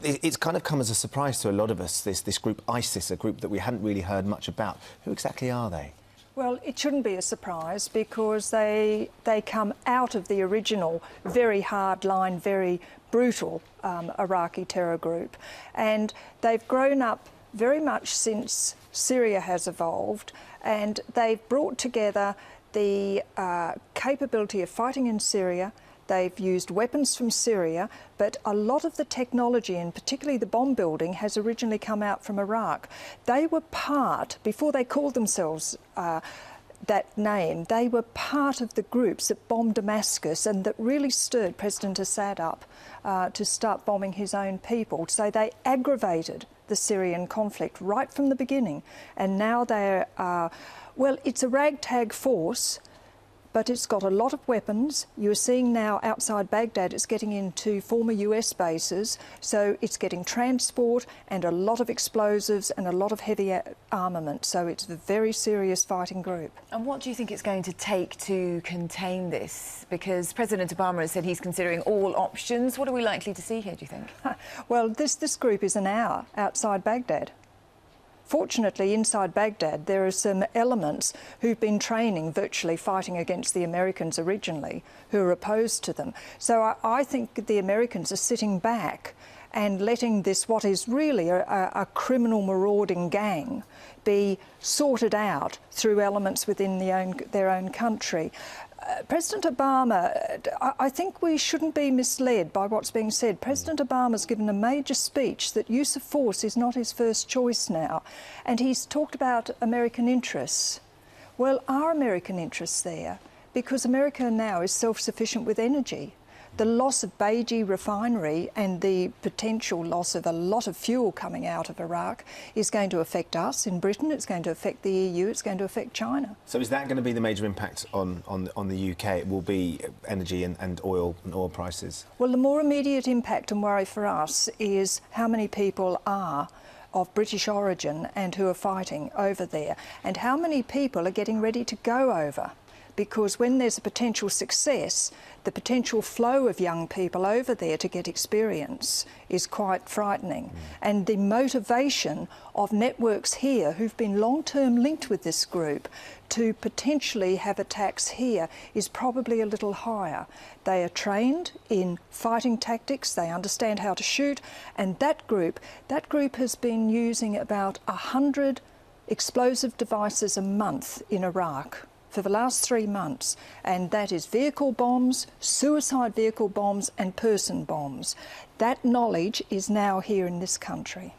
It's kind of come as a surprise to a lot of us, this group ISIS, a group that we hadn't really heard much about. Who exactly are they? Well, it shouldn't be a surprise because they come out of the original very hard-line, very brutal Iraqi terror group. And they've grown up very much since Syria has evolved, and they've brought together the capability of fighting in Syria. They've used weapons from Syria, but a lot of the technology, and particularly the bomb building, has originally come out from Iraq. They were part, before they called themselves that name, they were part of the groups that bombed Damascus and that really stirred President Assad up to start bombing his own people. So they aggravated the Syrian conflict right from the beginning. And now they're, well, it's a ragtag force, but it's got a lot of weapons. You're seeing now outside Baghdad it's getting into former US bases, so it's getting transport and a lot of explosives and a lot of heavy armament, so it's a very serious fighting group. And what do you think it's going to take to contain this? Because President Obama has said he's considering all options. What are we likely to see here, do you think? Well, this group is an hour outside Baghdad. Fortunately, inside Baghdad, there are some elements who've been training, virtually fighting against the Americans originally, who are opposed to them. So I think the Americans are sitting back and letting this, what is really a criminal marauding gang, be sorted out through elements within their own country. President Obama, I think we shouldn't be misled by what's being said. President Obama's given a major speech that use of force is not his first choice now, and he's talked about American interests. Well, are American interests there? Because America now is self-sufficient with energy. The loss of Baiji refinery and the potential loss of a lot of fuel coming out of Iraq is going to affect us in Britain, it's going to affect the EU, it's going to affect China. So is that going to be the major impact on the UK? It will be energy and oil prices? Well, the more immediate impact and worry for us is how many people are of British origin and who are fighting over there, and how many people are getting ready to go over. Because when there's a potential success, the potential flow of young people over there to get experience is quite frightening. And the motivation of networks here who've been long-term linked with this group to potentially have attacks here is probably a little higher. They are trained in fighting tactics, they understand how to shoot, and that group has been using about 100 explosive devices a month in Iraq for the last 3 months, and that is vehicle bombs, suicide vehicle bombs and person bombs. That knowledge is now here in this country.